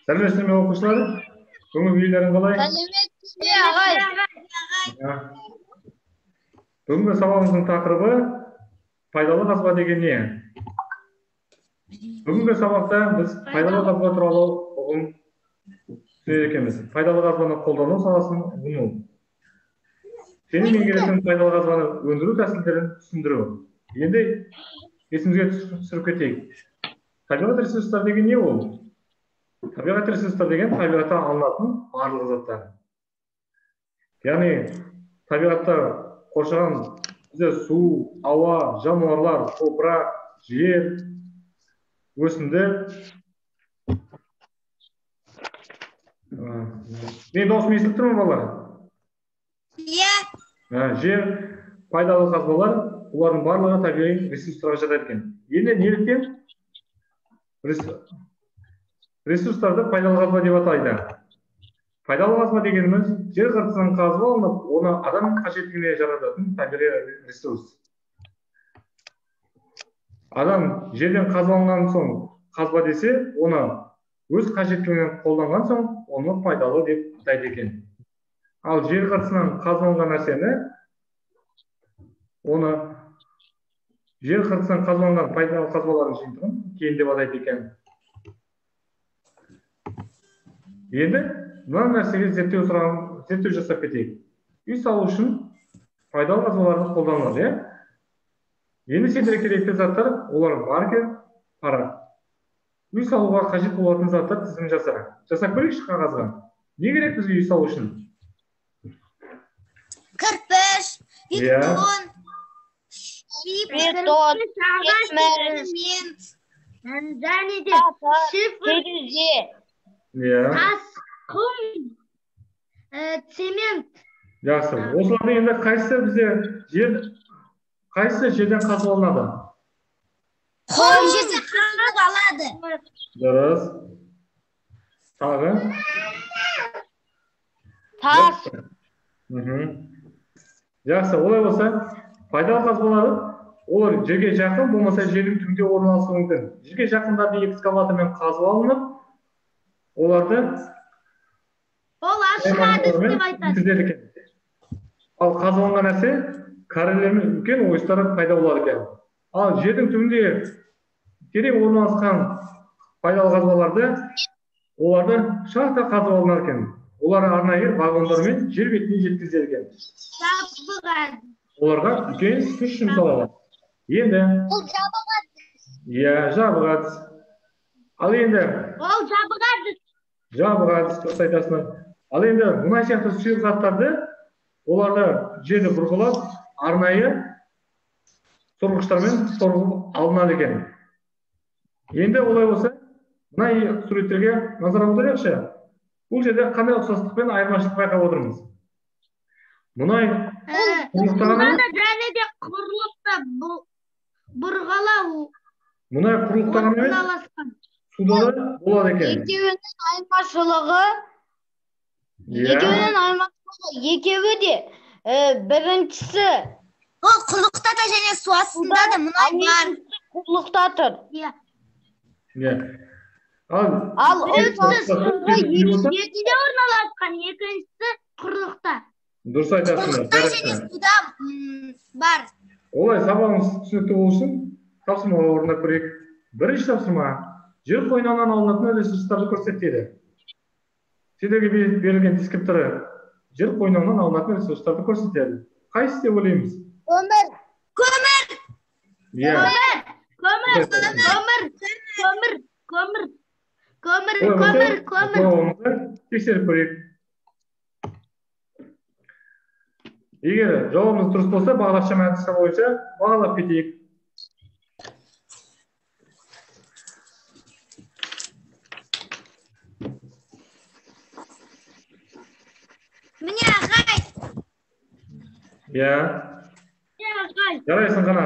Сәлеметсіздер ме оқушылар? Көңіл күйлерің қалай? Сәлеметсіз ағай. Бүгінгі сабағымыздың тақырыбы пайдалы қазба деген не? Бүгінгі сабақта біз пайдалы қазба туралы ұғым түсінер екенбіз. Пайдалы қазбаны қолдану саласын ұғыну. Және меңгеретін пайдалы қазбаны өндіру тәсілдерін түсіндіру. Енді есімізге түсіріп кетейік. Табиғат ресурстар деген не ол? Табиғат ресурстар деген табиғатта алынатын барлық заттар. Яғни табиғатта қоршаған бізде су, ауа, жануарлар, топырақ, жер, өсімдік. Мен дауысым естіліп тұр ма бала? Иә. Жер, пайдалы қазбалар, олардың барлығы табиғи ресурстарға жатады екен. Енді неліктен ресурстарды пайдалы қазба деп атайды? Пайдалы қазба дегеніміз жер қыртысынан қазба алынып, оны адам қажеттілігіне жарататын табиғи ресурс. Адам жерден қазба алынған соң қазба десе, оны өз қажеттілігінен қолданған соң, оны пайдалы деп атайды екен. Ал жер қыртысынан қазба алынған нәрсені, оны жер қыртысынан қазба алынған пайдалы қазбалардың жиынтығын кен деп атайды екен. Енді мына нәрсеге зерттеу жасап кетейік. Үй салу үшін пайдалы қазбаларды қолданылады, Енді сендерге керекті заттар, олар маркер, парақ. Үй салуға қажет болатын заттар тізімін жасап көрейікші қағазға. Не керек бізге үй салу үшін? Кірпіш, бетон, цемент, және де шифр, тас, құм, цемент. Жақсы. Осылардың енді қайсысы жерден қазып алынады? Құм жерден қазып алады. Дұрыс. Тағы? Тас. Жақсы, олай болса, пайдалы қазбалары олар жерге жақын, болмаса жердің түбінде орналасуы мүмкін. Жерге жақындарды экскаватормен қазып алынып, оларды ашық әдіс деп айтады. Ал қазып алынған нәрсе карьерлермен үлкен ойыстары пайда болады екен. Ал жердің түбінде терең орналасқан пайдалы қазбаларды оларды шахта қазып алынар екен. Олар арнайы вагондармен жер бетіне жеткізіледі екен. Оларға үлкен күш жұмсалады. Енді ол жабық әдіс. Иә, жабық әдіс. Ал енді Ол жабық әдіс. Жабық әдіс дұрыс айтасың. Ал енді мұнай сияқты сұйық заттарды оларды жерді бұрғылап, арнайы сорғыштармен сорғылып алынады екен. Енді олай болса, мұнай суреттерге назар аударайықшы. Бұл жерде қандай ұқсастықпен айырмашылық байқап отырмыз? Мұнай құрлықтағаны және де құрлықта бұрғылау. Мұнай құрлықтағаны емес, суда да болады екен. Екеуі де біріншісі құрлықта да және су астында да мұнай бар. Құрлықта тұр. Ал екіншісі орналасқан, екіншісі құрлықта. Дұрыс айтасың. Құрлықта және суда бар. Олай сабағымыз түсінікті болу үшін тапсырмалар орындап көрейік. Бірінші тапсырма жер қойнауынан алынатын ресурстарды көрсетеді. Сендерге берілген дескрипторы жер қойнауынан алынатын ресурстарды көрсетеді. Қайсысы деп ойлаймыз? Көмір. Тексеріп көрейік. Егер жауабымыз дұрыс болса, бағалашам әдісі бойынша бағалап кетейік. Міне ағай. Жарайсың ғана.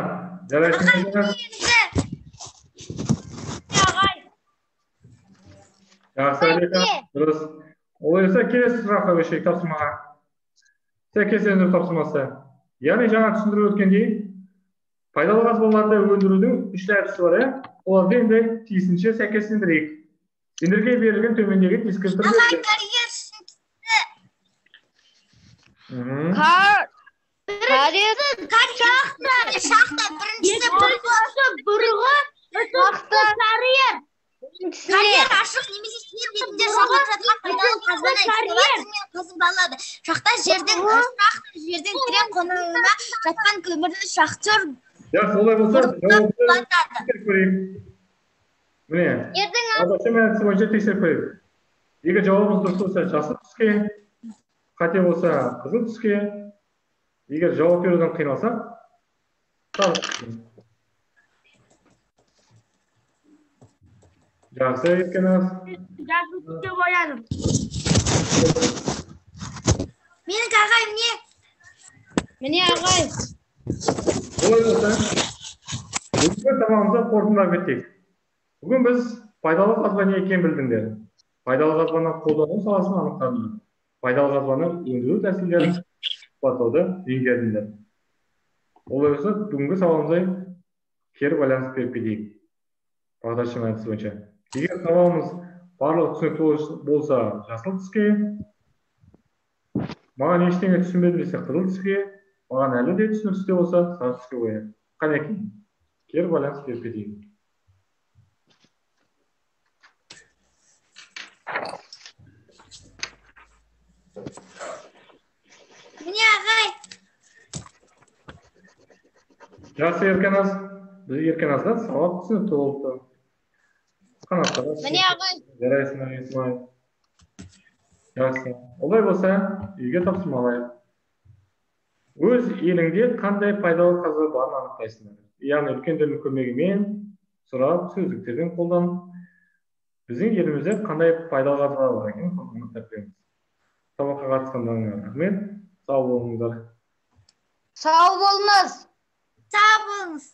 Дұрыс. Олай болса, келесі сұраққа көшейік тапсырмаға. Сәйкестендіру тапсырмасы. Яғни жаңа түсіндіріп өткендей, пайдалы қазбаларды өндірудің үш әдісі бар, оларды енді тиісінше сәйкестендірейік. Сендерге берілген төмендегі дискриптор берілген. Шахта біріншісі бұрғы, карьер ашық немесе жер бетінде шахта жатқан пайдалы қазбаны экскаватормен қазып алады. Шахта жердің терең қонуына жатқан көмірді шахтер солай болса, жауапты көрейік. Міне, ағашы мәнісі бойынша тексеріп көрейік. Егер жауабымыз дұрыс болса, жасыл түске, қате болса, қызыл түске. Егер жауап беруден қиналсақ, жақсы Еркеназ. Жасыл түске боядым. Менің ағай не? Міне ағай. Олай болса, бүгінгі тамағымызды қорытындылап кетейік. Бүгін біз пайдалы қазба не екенін білдіңдер. Пайдалы қазбаны қолдану саласын анықтадыңдар. Пайдалы қазбаны өндіру тәсілдерін сипаттауды меңгердіңдер. Олай болса, бүгінгі сауалымызға кері байланыс беріп кетейік. Бағдаршы мәнісі бойынша. Егер сауалымыз барлығы түсінікті болса, жасыл түске, маған ештеңе түсінбедім десе, қызыл түске, маған әлі де түсініксіз болса, сары түске қояйық. Қанекей, кері байланыс беріп кетейік. Міне ағай. Жақсы Еркеназ. Біз Еркеназға сауап түсінікті болыпты. Міне ағай. Жарайсың, Исмайыл. Жақсы. Олай болса, үйге тапсырма алайық. Өз еліңде қандай пайдалы қазба барын анықтайсыңдар. Яғни үлкендердің көмегімен сұрап, сөздіктерден қолданып, біздің елімізде қандай пайдалы қазба бар екенін анықтап береміз. Сабаққа қатысқандарыңа рахмет. Сау болыңыздар. Сау болыңыз. Сау болыңыз.